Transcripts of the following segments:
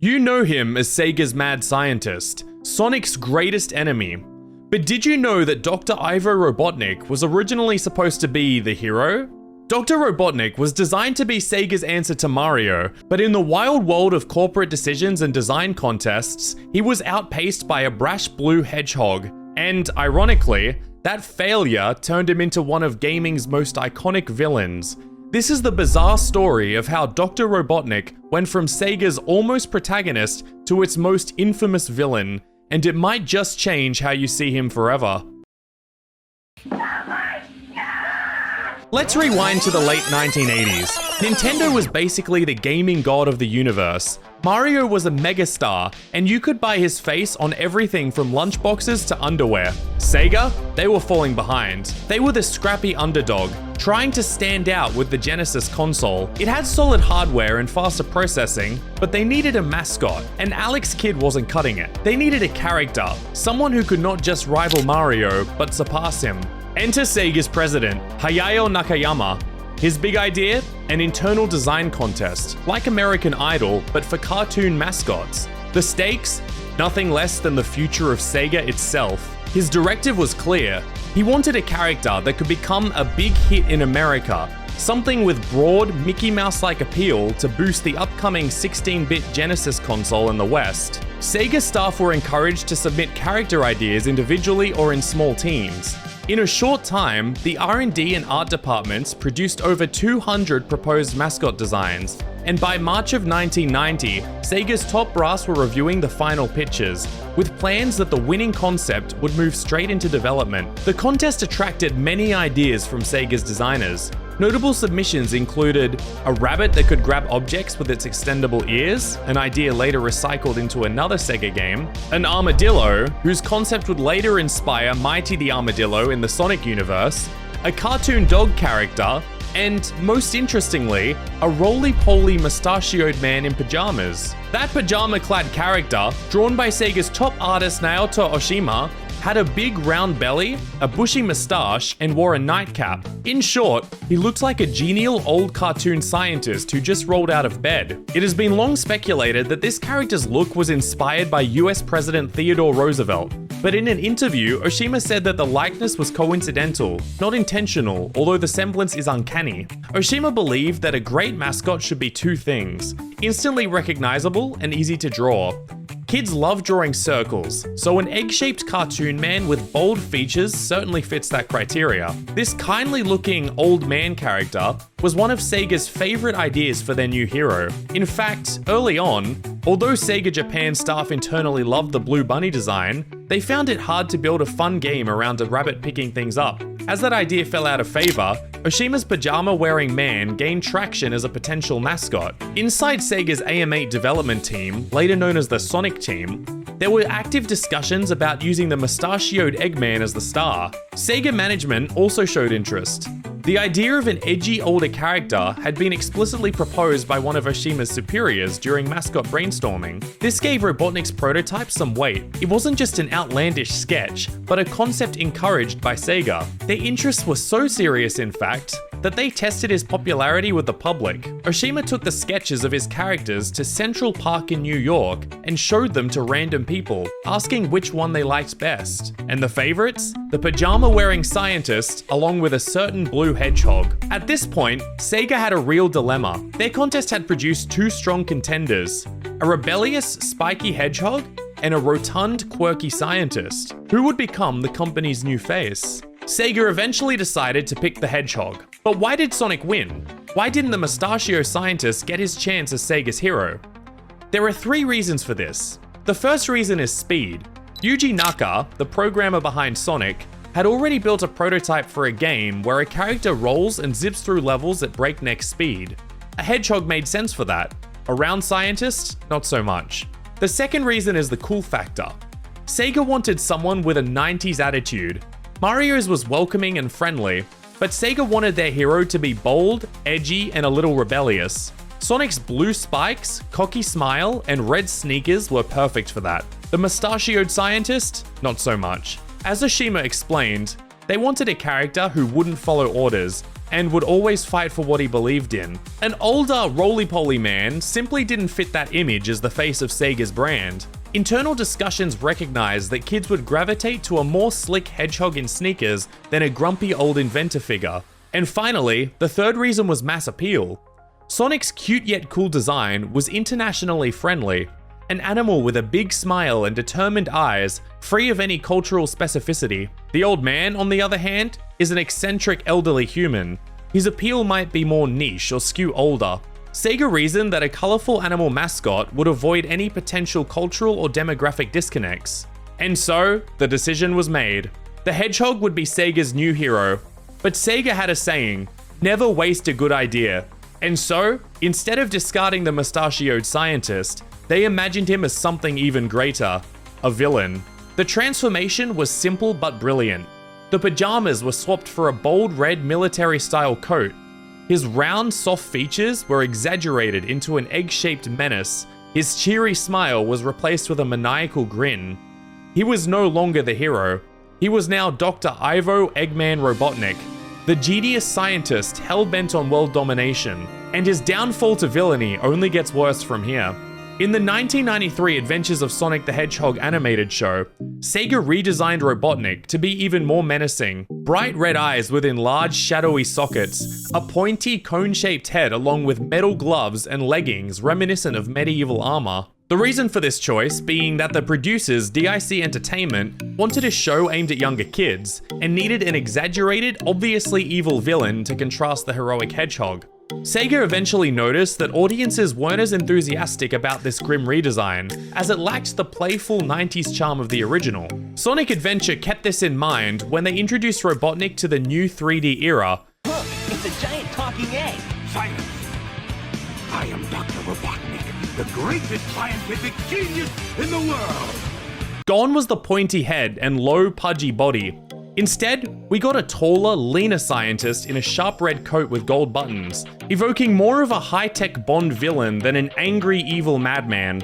You know him as Sega's mad scientist, Sonic's greatest enemy. But did you know that Dr. Ivo Robotnik was originally supposed to be the hero? Dr. Robotnik was designed to be Sega's answer to Mario, but in the wild world of corporate decisions and design contests, he was outpaced by a brash blue hedgehog, and ironically, that failure turned him into one of gaming's most iconic villains. This is the bizarre story of how Dr. Robotnik went from Sega's almost protagonist to its most infamous villain, and it might just change how you see him forever. Let's rewind to the late 1980s. Nintendo was basically the gaming god of the universe. Mario was a megastar, and you could buy his face on everything from lunchboxes to underwear. Sega? They were falling behind. They were the scrappy underdog, trying to stand out with the Genesis console. It had solid hardware and faster processing, but they needed a mascot, and Alex Kidd wasn't cutting it. They needed a character, someone who could not just rival Mario, but surpass him. Enter Sega's president, Hayao Nakayama. His big idea? An internal design contest, like American Idol, but for cartoon mascots. The stakes? Nothing less than the future of Sega itself. His directive was clear. He wanted a character that could become a big hit in America, something with broad, Mickey Mouse-like appeal to boost the upcoming 16-bit Genesis console in the West. Sega staff were encouraged to submit character ideas individually or in small teams. In a short time, the R&D and art departments produced over 200 proposed mascot designs, and by March of 1990, Sega's top brass were reviewing the final pitches, with plans that the winning concept would move straight into development. The contest attracted many ideas from Sega's designers. Notable submissions included a rabbit that could grab objects with its extendable ears, an idea later recycled into another Sega game, an armadillo, whose concept would later inspire Mighty the Armadillo in the Sonic universe, a cartoon dog character, and, most interestingly, a roly-poly mustachioed man in pajamas. That pajama-clad character, drawn by Sega's top artist Naoto Oshima, had a big round belly, a bushy moustache, and wore a nightcap. In short, he looked like a genial old cartoon scientist who just rolled out of bed. It has been long speculated that this character's look was inspired by US President Theodore Roosevelt, but in an interview, Oshima said that the likeness was coincidental, not intentional, although the semblance is uncanny. Oshima believed that a great mascot should be two things: instantly recognizable and easy to draw. Kids love drawing circles, so an egg-shaped cartoon man with bold features certainly fits that criteria. This kindly-looking old man character was one of Sega's favorite ideas for their new hero. In fact, early on, although Sega Japan staff internally loved the Blue Bunny design, they found it hard to build a fun game around a rabbit picking things up. As that idea fell out of favor, Oshima's pajama-wearing man gained traction as a potential mascot. Inside Sega's AM8 development team, later known as the Sonic team, there were active discussions about using the mustachioed Eggman as the star. Sega management also showed interest. The idea of an edgy older character had been explicitly proposed by one of Oshima's superiors during mascot brainstorming. This gave Robotnik's prototype some weight. It wasn't just an outlandish sketch, but a concept encouraged by Sega. Their interests were so serious, in fact, that they tested his popularity with the public. Oshima took the sketches of his characters to Central Park in New York and showed them to random people, asking which one they liked best. And the favorites? The pajama-wearing scientist, along with a certain blue hedgehog. At this point, Sega had a real dilemma. Their contest had produced two strong contenders: a rebellious, spiky hedgehog and a rotund, quirky scientist. Who would become the company's new face? Sega eventually decided to pick the hedgehog. But why did Sonic win? Why didn't the mustachio scientist get his chance as Sega's hero? There are three reasons for this. The first reason is speed. Yuji Naka, the programmer behind Sonic, had already built a prototype for a game where a character rolls and zips through levels at breakneck speed. A hedgehog made sense for that. A round scientist? Not so much. The second reason is the cool factor. Sega wanted someone with a 90s attitude. Mario's was welcoming and friendly, but Sega wanted their hero to be bold, edgy, and a little rebellious. Sonic's blue spikes, cocky smile, and red sneakers were perfect for that. The mustachioed scientist? Not so much. As Oshima explained, they wanted a character who wouldn't follow orders, and would always fight for what he believed in. An older, roly-poly man simply didn't fit that image as the face of Sega's brand. Internal discussions recognized that kids would gravitate to a more slick hedgehog in sneakers than a grumpy old inventor figure. And finally, the third reason was mass appeal. Sonic's cute yet cool design was internationally friendly. An animal with a big smile and determined eyes, free of any cultural specificity. The old man, on the other hand, is an eccentric elderly human. His appeal might be more niche or skew older. Sega reasoned that a colorful animal mascot would avoid any potential cultural or demographic disconnects. And so, the decision was made. The hedgehog would be Sega's new hero. But Sega had a saying, never waste a good idea. And so, instead of discarding the mustachioed scientist, they imagined him as something even greater, a villain. The transformation was simple but brilliant. The pajamas were swapped for a bold red military-style coat. His round, soft features were exaggerated into an egg-shaped menace. His cheery smile was replaced with a maniacal grin. He was no longer the hero. He was now Dr. Ivo Eggman Robotnik, the genius scientist hell-bent on world domination. And his downfall to villainy only gets worse from here. In the 1993 Adventures of Sonic the Hedgehog animated show, Sega redesigned Robotnik to be even more menacing. Bright red eyes within large shadowy sockets, a pointy cone-shaped head along with metal gloves and leggings reminiscent of medieval armor. The reason for this choice being that the producers, DIC Entertainment, wanted a show aimed at younger kids and needed an exaggerated, obviously evil villain to contrast the heroic hedgehog. Sega eventually noticed that audiences weren't as enthusiastic about this grim redesign, as it lacked the playful 90s charm of the original. Sonic Adventure kept this in mind when they introduced Robotnik to the new 3D era. Look, it's a giant talking egg! Silence! I am Dr. Robotnik, the greatest scientific genius in the world! Gone was the pointy head and low, pudgy body. Instead, we got a taller, leaner scientist in a sharp red coat with gold buttons, evoking more of a high-tech Bond villain than an angry, evil madman.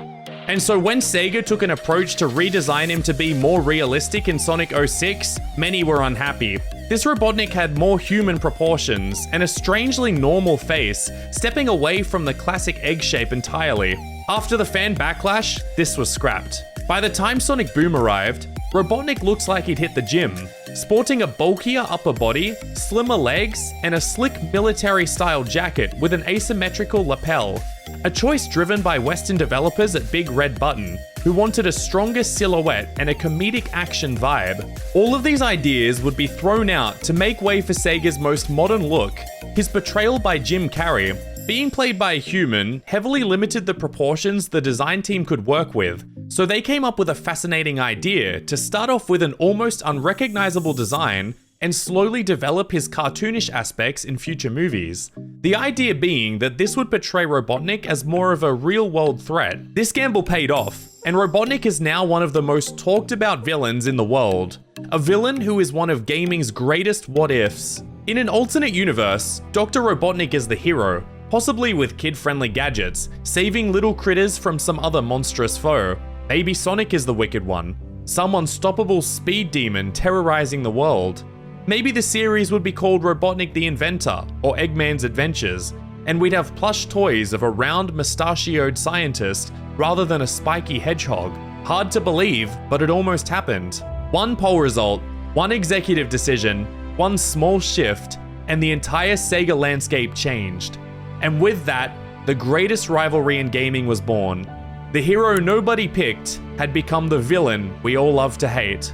And so when Sega took an approach to redesign him to be more realistic in Sonic 06, many were unhappy. This Robotnik had more human proportions and a strangely normal face, stepping away from the classic egg shape entirely. After the fan backlash, this was scrapped. By the time Sonic Boom arrived, Robotnik looks like he'd hit the gym, sporting a bulkier upper body, slimmer legs, and a slick military-style jacket with an asymmetrical lapel. A choice driven by Western developers at Big Red Button, who wanted a stronger silhouette and a comedic action vibe. All of these ideas would be thrown out to make way for Sega's most modern look. His portrayal by Jim Carrey, being played by a human, heavily limited the proportions the design team could work with, so they came up with a fascinating idea to start off with an almost unrecognizable design and slowly develop his cartoonish aspects in future movies. The idea being that this would portray Robotnik as more of a real-world threat. This gamble paid off, and Robotnik is now one of the most talked about villains in the world. A villain who is one of gaming's greatest what-ifs. In an alternate universe, Dr. Robotnik is the hero, possibly with kid-friendly gadgets, saving little critters from some other monstrous foe. Maybe Sonic is the wicked one, some unstoppable speed demon terrorizing the world. Maybe the series would be called Robotnik the Inventor or Eggman's Adventures, and we'd have plush toys of a round mustachioed scientist rather than a spiky hedgehog. Hard to believe, but it almost happened. One poll result, one executive decision, one small shift, and the entire Sega landscape changed. And with that, the greatest rivalry in gaming was born. The hero nobody picked had become the villain we all love to hate.